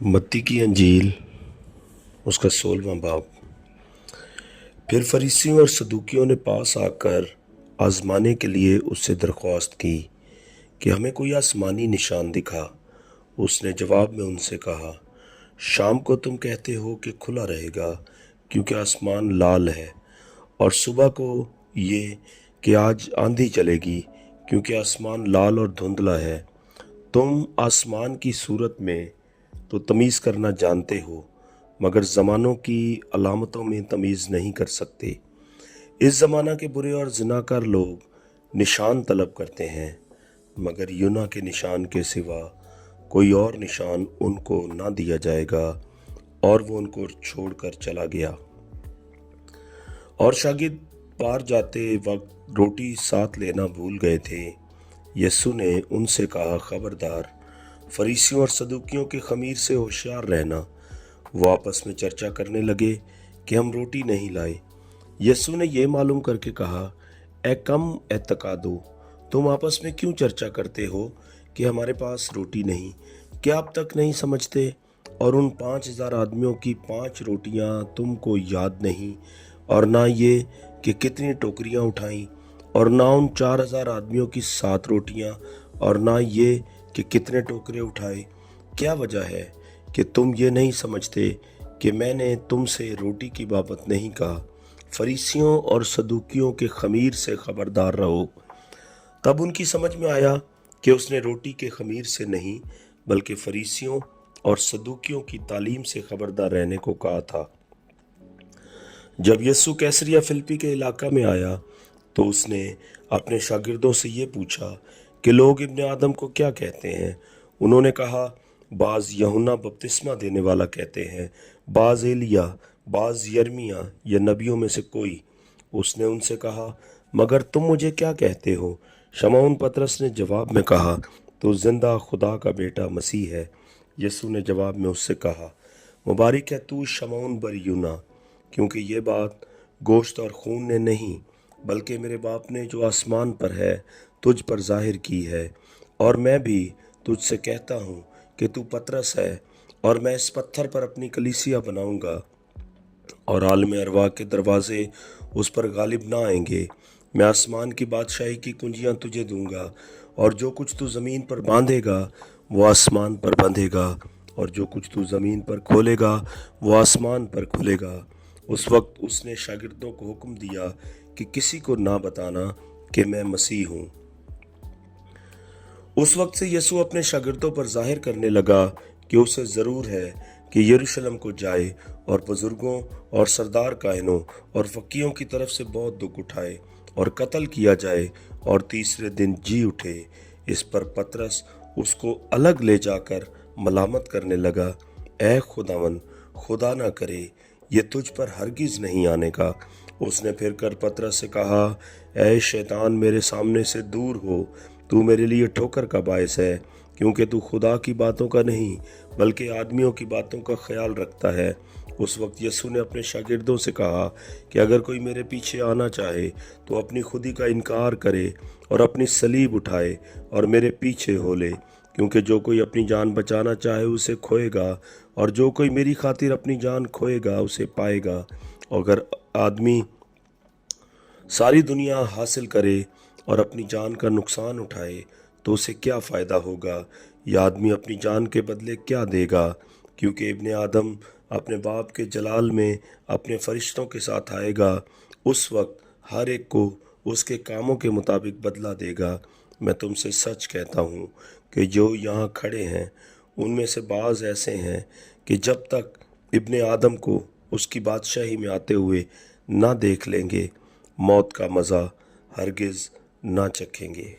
मत्ती की अंजील उसका 16वां बाब। फिर फरीसियों और सदूकियों ने पास आकर आजमाने के लिए उससे दरख्वास्त की कि हमें कोई आसमानी निशान दिखा। उसने जवाब में उनसे कहा, शाम को तुम कहते हो कि खुला रहेगा क्योंकि आसमान लाल है, और सुबह को ये कि आज आंधी चलेगी क्योंकि आसमान लाल और धुंधला है। तुम आसमान की सूरत में तो तमीज़ करना जानते हो, मगर ज़मानों की अलामतों में तमीज़ नहीं कर सकते। इस ज़माना के बुरे और ज़िनाकार लोग निशान तलब करते हैं, मगर यूना के निशान के सिवा कोई और निशान उनको ना दिया जाएगा। और वो उनको छोड़कर चला गया। और शागिर्द पार जाते वक्त रोटी साथ लेना भूल गए थे। यीशु ने उनसे कहा, खबरदार, फरीसियों और सदूकियों के खमीर से होशियार रहना। वो आपस में चर्चा करने लगे कि हम रोटी नहीं लाए। यीशु ने यह मालूम करके कहा, ए कम एतकादो, तुम आपस में क्यों चर्चा करते हो कि हमारे पास रोटी नहीं? क्या आप तक नहीं समझते? और उन 5,000 आदमियों की 5 रोटियां तुमको याद नहीं, और ना ये कि कितनी टोकरियां उठाईं, और ना उन 4,000 आदमियों की 7 रोटियां, और ना ये कि कितने टोकरे उठाए? क्या वजह है कि तुम ये नहीं समझते कि मैंने तुमसे रोटी की बाबत नहीं कहा? फरीसियों और सदूकियों के खमीर से खबरदार रहो। तब उनकी समझ में आया कि उसने रोटी के खमीर से नहीं, बल्कि फरीसियों और सदूकियों की तालीम से खबरदार रहने को कहा था। जब यीशु कैसरिया फिलिप्पी के इलाका में आया तो उसने अपने शागिर्दों से ये पूछा कि लोग इब्ने आदम को क्या कहते हैं? उन्होंने कहा, बाज यूहन्ना बपतिस्मा देने वाला कहते हैं, बाज एलिया, बाज यर्मिया या नबियों में से कोई। उसने उनसे कहा, मगर तुम मुझे क्या कहते हो? शमौन पतरस ने जवाब में कहा, तो जिंदा खुदा का बेटा मसीह है। यीशु ने जवाब में उससे कहा, मुबारक है तू शमौन बर यूना, क्योंकि ये बात गोश्त और खून ने नहीं, बल्कि मेरे बाप ने जो आसमान पर है तुझ पर जाहिर की है। और मैं भी तुझसे कहता हूँ कि तू पतरस है, और मैं इस पत्थर पर अपनी कलीसिया बनाऊंगा, और आलम अरवा के दरवाजे उस पर गालिब ना आएंगे। मैं आसमान की बादशाही की कुंजियां तुझे दूंगा, और जो कुछ तू ज़मीन पर बांधेगा वो आसमान पर बंधेगा, और जो कुछ तू ज़मीन पर खोलेगा वो आसमान पर खुलेगा। उस वक्त उसने शागिर्दों को हुक्म दिया कि किसी को ना बताना कि मैं मसीह हूँ। उस वक्त से यीशु अपने शागिर्दों पर जाहिर करने लगा कि उसे ज़रूर है कि यरूशलेम को जाए और बुजुर्गों और सरदार काहिनों और फकीहों की तरफ से बहुत दुख उठाए और कत्ल किया जाए और तीसरे दिन जी उठे। इस पर पतरस उसको अलग ले जाकर मलामत करने लगा, ए खुदावन, खुदा ना करे ये तुझ पर हरगिज नहीं आने का। उसने फिर कर पतरस से कहा, ए शैतान, मेरे सामने से दूर हो, तू मेरे लिए ठोकर का बायस है, क्योंकि तू खुदा की बातों का नहीं बल्कि आदमियों की बातों का ख्याल रखता है। उस वक्त यीशु ने अपने शागिर्दों से कहा कि अगर कोई मेरे पीछे आना चाहे तो अपनी खुदी का इनकार करे और अपनी सलीब उठाए और मेरे पीछे हो ले। क्योंकि जो कोई अपनी जान बचाना चाहे उसे खोएगा, और जो कोई मेरी खातिर अपनी जान खोएगा उसे पाएगा। अगर आदमी सारी दुनिया हासिल करे और अपनी जान का नुकसान उठाए तो उसे क्या फ़ायदा होगा? यह आदमी अपनी जान के बदले क्या देगा? क्योंकि इब्ने आदम अपने बाप के जलाल में अपने फरिश्तों के साथ आएगा। उस वक्त हर एक को उसके कामों के मुताबिक बदला देगा। मैं तुमसे सच कहता हूँ कि जो यहाँ खड़े हैं उनमें से बाज़ ऐसे हैं कि जब तक इब्ने आदम को उसकी बादशाही में आते हुए ना देख लेंगे, मौत का मज़ा हरगिज़ ना चखेंगे।